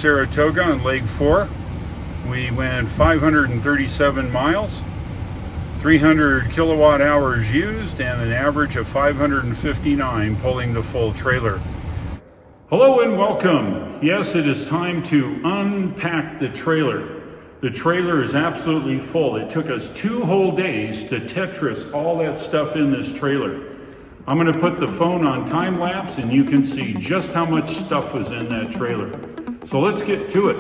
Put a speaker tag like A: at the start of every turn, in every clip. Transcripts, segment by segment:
A: Saratoga on leg 4. We went 537 miles, 300 kilowatt hours used, and an average of 559 pulling the full trailer. Hello and welcome. Yes, it is time to unpack the trailer. The trailer is absolutely full. It took us 2 whole days to Tetris all that stuff in this trailer. I'm going to put the phone on time lapse and you can see just how much stuff was in that trailer. So let's get to it.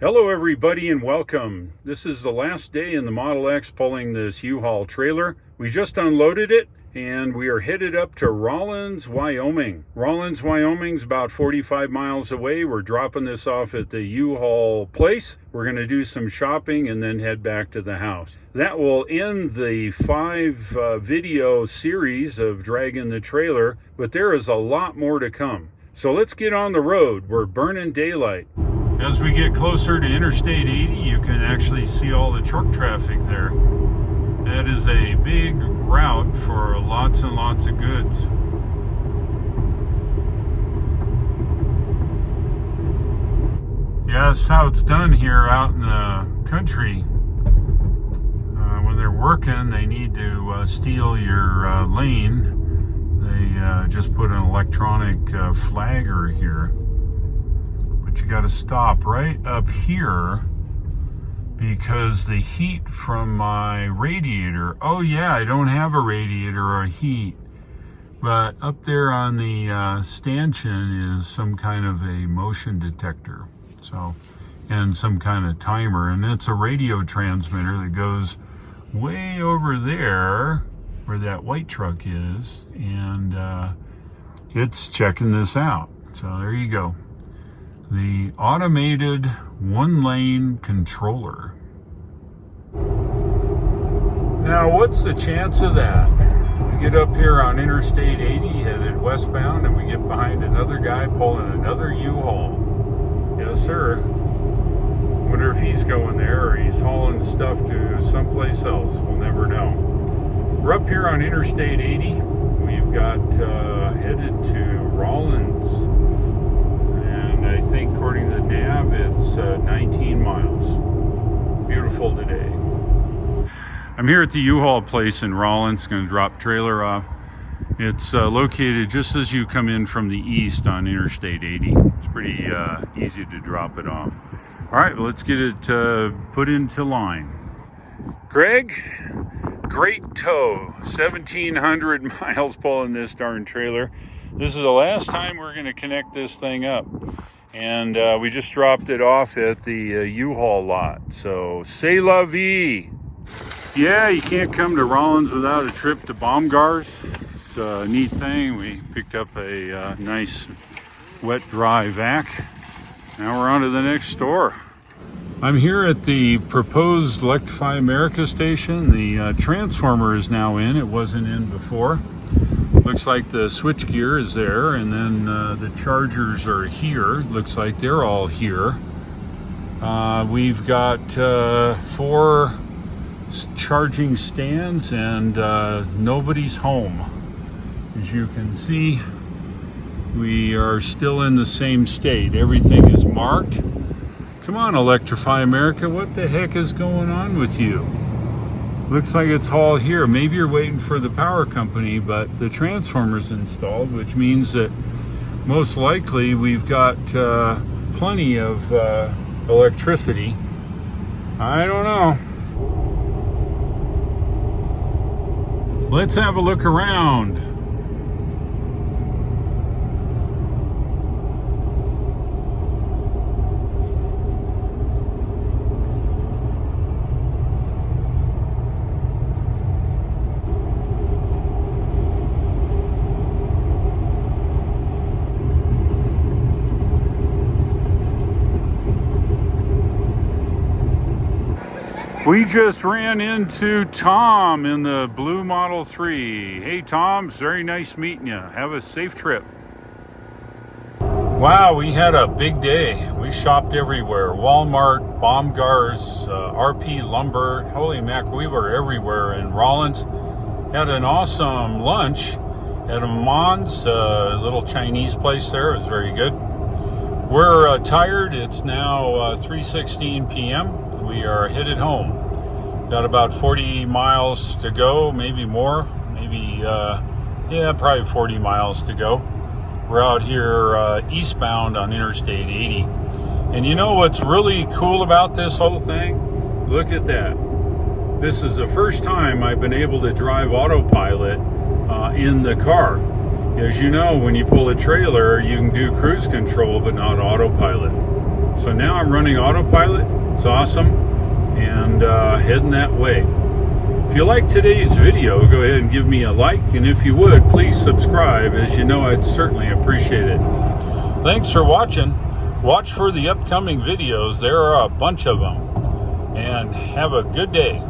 A: Hello everybody and welcome. This is the last day in the Model X pulling this U-Haul trailer. We just unloaded it and we are headed up to Rawlins, Wyoming. Rawlins, Wyoming's about 45 miles away. We're dropping this off at the U-Haul place. We're going to do some shopping and then head back to the house. That will end the 5 video series of dragging the trailer, but there is a lot more to come. So let's get on the road. We're burning daylight. As we get closer to Interstate 80, you can actually see all the truck traffic there. That is a big route for lots and lots of goods. Yeah, that's how it's done here out in the country. When they're working, they need to steal your lane. They just put an electronic flagger here. You got to stop right up here because the heat from my radiator, oh yeah, I don't have a radiator or heat, but up there on the stanchion is some kind of a motion detector, so, and some kind of timer, and it's a radio transmitter that goes way over there where that white truck is, and it's checking this out. So there you go. The automated 1-lane controller. Now, what's the chance of that? We get up here on Interstate 80 headed westbound and we get behind another guy pulling another U-Haul. Yes, sir. Wonder if he's going there or he's hauling stuff to someplace else. We'll never know. We're up here on Interstate 80. We've got headed to Rawlins. I think according to the nav, it's 19 miles. Beautiful today. I'm here at the U-Haul place in Rawlins, going to drop trailer off. It's located just as you come in from the east on Interstate 80. It's pretty easy to drop it off. All right, well, let's get it put into line. Greg, great tow. 1,700 miles pulling this darn trailer. This is the last time we're going to connect this thing up. And we just dropped it off at the U-Haul lot. So, c'est la vie. Yeah, you can't come to Rawlins without a trip to Baumgar's. It's a neat thing. We picked up a nice wet, dry vac. Now we're on to the next store. I'm here at the proposed Electrify America station. The transformer is now in. It wasn't in before. Looks like the switch gear is there, and then the chargers are here. Looks like they're all here. We've got 4 charging stands, and nobody's home. As you can see, we are still in the same state. Everything is marked. Come on, Electrify America, what the heck is going on with you? Looks like it's all here. Maybe you're waiting for the power company, but the transformer's installed, which means that most likely we've got plenty of electricity. I don't know. Let's have a look around. We just ran into Tom in the blue Model 3. Hey Tom, it's very nice meeting you. Have a safe trip. Wow, we had a big day. We shopped everywhere. Walmart, Baumgart's, RP Lumber. Holy mac, we were everywhere. And Rawlins had an awesome lunch at a Mon's, little Chinese place there. It was very good. We're tired. It's now 3:16 p.m. We are headed home. Got about 40 miles to go, maybe more. Maybe, probably 40 miles to go. We're out here eastbound on Interstate 80. And you know what's really cool about this whole thing? Look at that. This is the first time I've been able to drive autopilot in the car. As you know, when you pull a trailer, you can do cruise control, but not autopilot. So now I'm running autopilot. It's awesome. And heading that way. If you like today's video, go ahead and give me a like. And if you would, please subscribe. As you know, I'd certainly appreciate it. Thanks for watching. Watch for the upcoming videos. There are a bunch of them. And have a good day.